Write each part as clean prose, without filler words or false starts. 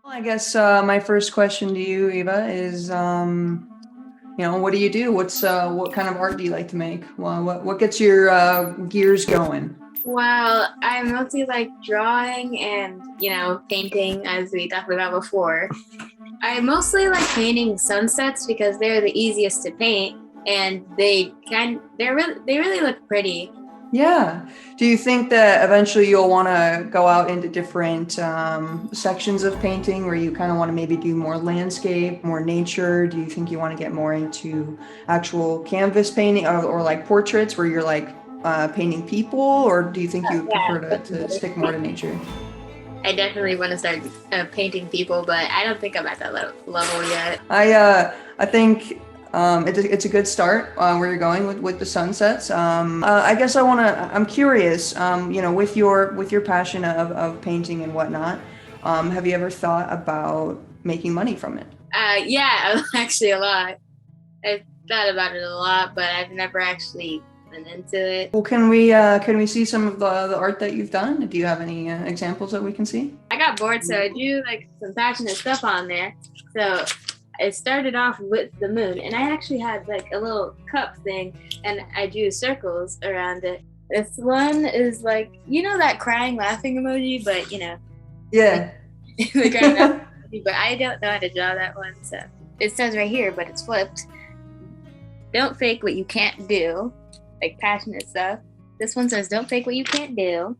Well, I guess my first question to you, Eva, is what do you do? What kind of art do you like to make? Well, what gets your gears going? Well, I mostly like drawing and, painting as we talked about before. I mostly like painting sunsets because they're the easiest to paint and they really look pretty. Yeah. Do you think that eventually you'll want to go out into different sections of painting where you kind of want to maybe do more landscape, more nature? Do you think you want to get more into actual canvas painting or like portraits where you're like painting people, or do you think you would prefer to Yeah, stick more to nature? I definitely want to start painting people, but I don't think I'm at that level yet. I think it's a good start where you're going with the sunsets. I guess I'm curious, with your passion of painting and whatnot, have you ever thought about making money from it? Yeah, actually a lot. I've thought about it a lot, but I've never actually been into it. Well, can we see some of the art that you've done? Do you have any examples that we can see? I got bored, so I drew like some passionate stuff on there. So it started off with the moon, and I actually had like a little cup thing, and I drew circles around it. This one is like, that crying, laughing emoji, but Yeah. the crying, laughing emoji, but I don't know how to draw that one. So it says right here, but it's flipped. Don't fake what you can't do, like passionate stuff. This one says, don't fake what you can't do.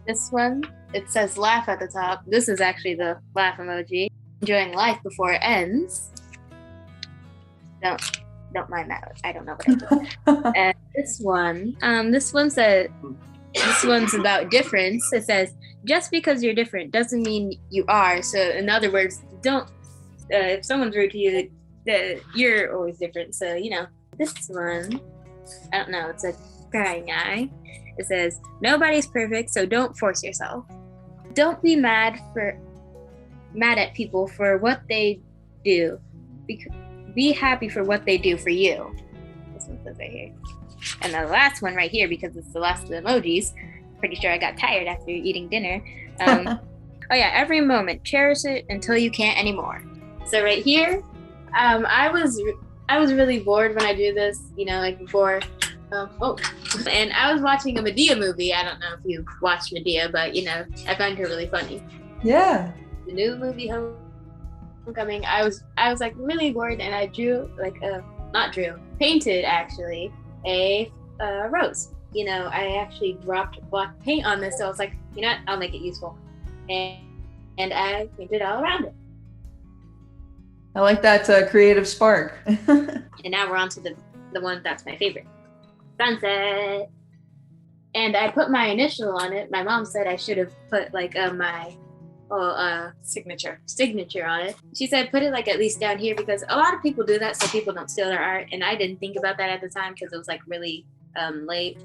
This one, it says laugh at the top. This is actually the laugh emoji. Enjoying life before it ends. Don't mind that. I don't know what I did. And this one said, this one's about difference. It says, just because you're different doesn't mean you are. So in other words, don't, if someone's rude to you, you're always different. So, this one, I don't know, it's a crying eye. It says, nobody's perfect, so don't force yourself. Don't be mad at people for what they do. Be happy for what they do for you. This one says right here. And the last one right here, because it's the last of the emojis, pretty sure I got tired after eating dinner. Oh yeah, every moment, cherish it until you can't anymore. So right here, I was really bored when I do this, like before. And I was watching a Medea movie. I don't know if you watched Medea, but I find her really funny. Yeah. The new movie Homecoming, I was like really bored, and I painted actually a rose. I actually dropped black paint on this, so I was like, I'll make it useful, and I painted all around it. I like that creative spark. And now we're on to the one that's my favorite, sunset. And I put my initial on it. My mom said I should have put like my signature on it. She said put it like at least down here, because a lot of people do that so people don't steal their art, and I didn't think about that at the time because it was like really late.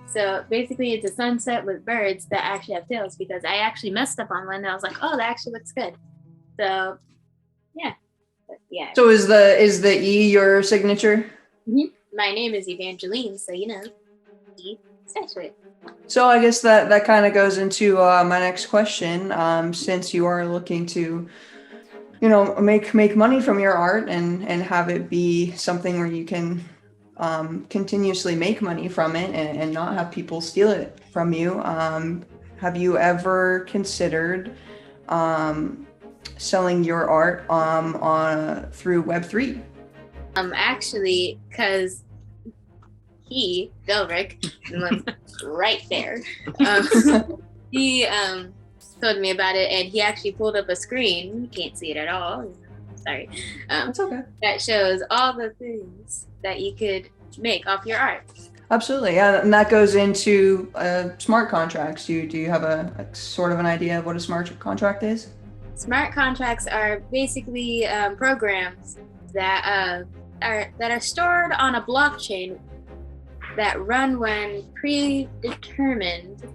So basically it's a sunset with birds that actually have tails, because I actually messed up on one and I was like, oh, that actually looks good. So yeah. Yeah. So is the E your signature? Mm-hmm. My name is Evangeline, so E starts with it. So I guess that kind of goes into my next question. Since you are looking to, make money from your art and have it be something where you can continuously make money from it and not have people steal it from you. Have you ever considered selling your art through Web3? Actually, because Delric, was right there. He told me about it, and he actually pulled up a screen. You can't see it at all. Sorry. That's okay. That shows all the things that you could make off your art. Absolutely, yeah, and that goes into smart contracts. Do you have a sort of an idea of what a smart contract is? Smart contracts are basically programs that are stored on a blockchain that run when predetermined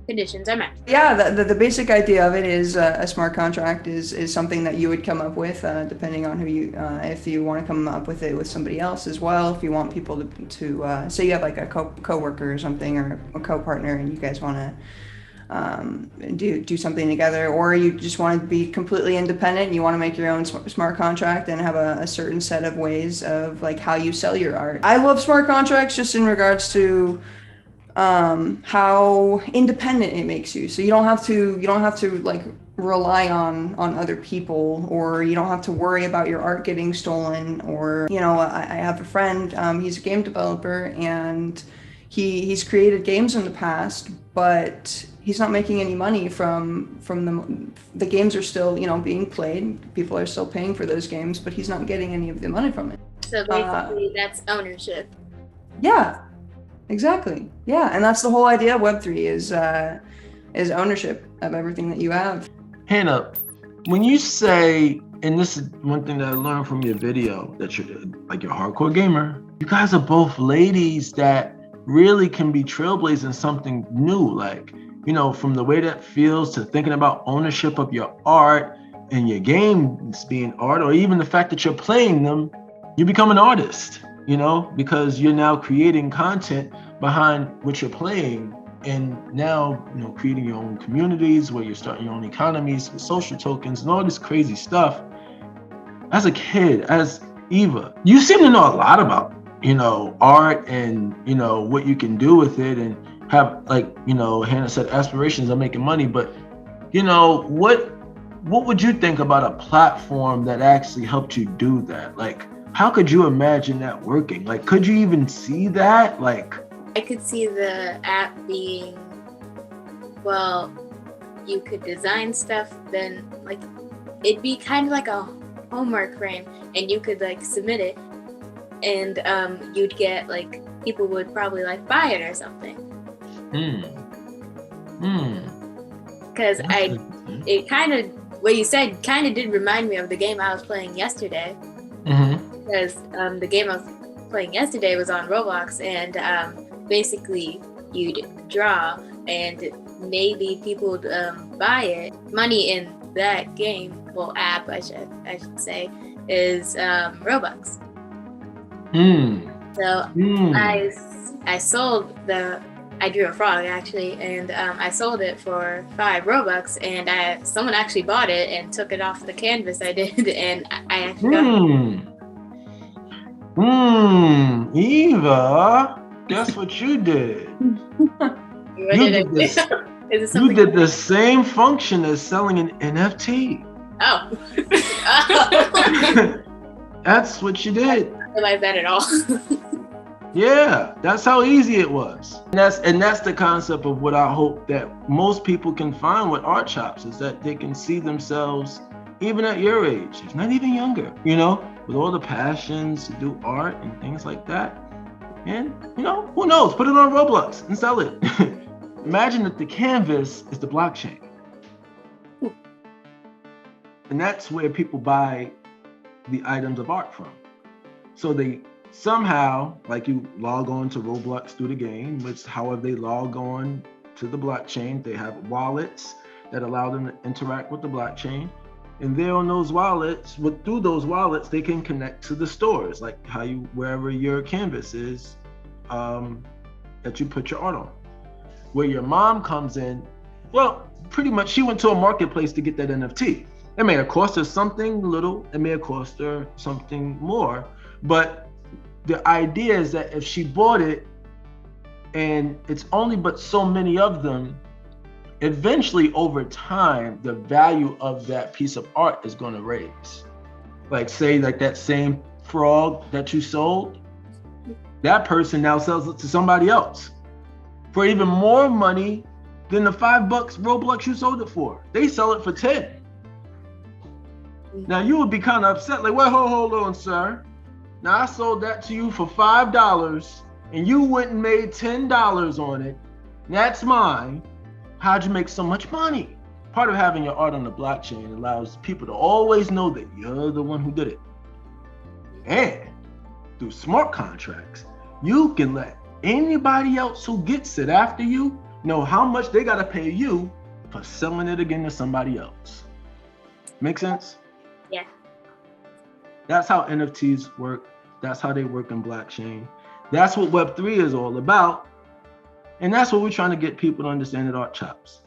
conditions are met. Yeah, the basic idea of it is a smart contract is something that you would come up with, depending on who you, if you want to come up with it with somebody else as well. If you want people to say you have like a co-worker or something, or a co-partner, and you guys want to do something together, or you just want to be completely independent. You want to make your own smart contract and have a certain set of ways of like how you sell your art. I love smart contracts just in regards to how independent it makes you. So you don't have to like rely on other people, or you don't have to worry about your art getting stolen. Or I have a friend, he's a game developer, and he's created games in the past, but he's not making any money from the games are still being played. People are still paying for those games, but he's not getting any of the money from it. So basically, that's ownership. Yeah, exactly. Yeah, and that's the whole idea of Web3 is ownership of everything that you have. Hannah, when you say, and this is one thing that I learned from your video, that you're like you're a hardcore gamer, you guys are both ladies that really can be trailblazing something new. Like, from the way that feels to thinking about ownership of your art and your games being art, or even the fact that you're playing them, you become an artist, because you're now creating content behind what you're playing. And now, creating your own communities where you're starting your own economies with social tokens and all this crazy stuff. As a kid, as Eva, you seem to know a lot about, art and, what you can do with it, and have, like, Hannah said, aspirations of making money. But, what would you think about a platform that actually helped you do that? Like, how could you imagine that working? Like, could you even see that? Like, I could see the app being, well, you could design stuff, then like it'd be kind of like a homework frame, and you could like submit it, and you'd get like people would probably like buy it or something. Because it kind of, what you said kind of did remind me of the game I was playing yesterday. Because the game I was playing yesterday was on Roblox, and basically you'd draw and maybe people would buy it. Money in that game, well, app I should say, is Robux. So I drew a frog actually, and I sold it for 5 Robux, and someone actually bought it and took it off the canvas I did, and I actually got Eva, guess what you did? You did the same function as selling an NFT. Oh. That's what you did. I didn't realize that at all. Yeah, that's how easy it was. And that's the concept of what I hope that most people can find with art shops, is that they can see themselves, even at your age, if not even younger, with all the passions to do art and things like that. And, who knows? Put it on Roblox and sell it. Imagine that the canvas is the blockchain. And that's where people buy the items of art from. So they somehow, like, you log on to Roblox through the game, which however they log on to the blockchain, they have wallets that allow them to interact with the blockchain. And there on those wallets, through those wallets, they can connect to the stores, like wherever your canvas is, that you put your art on. Where your mom comes in, well, pretty much she went to a marketplace to get that NFT. It may have cost her something little, it may have cost her something more, but the idea is that if she bought it, and it's only but so many of them, eventually over time, the value of that piece of art is going to raise. Like, say, like that same frog that you sold, that person now sells it to somebody else for even more money than the $5 Roblox you sold it for. They sell it for 10. Now you would be kind of upset, like, well, hold on, sir. Now I sold that to you for $5 and you went and made $10 on it. That's mine. How'd you make so much money? Part of having your art on the blockchain allows people to always know that you're the one who did it. And through smart contracts, you can let anybody else who gets it after you know how much they got to pay you for selling it again to somebody else. Make sense? Yeah. That's how NFTs work. That's how they work in blockchain. That's what Web3 is all about. And that's what we're trying to get people to understand at Art Chops.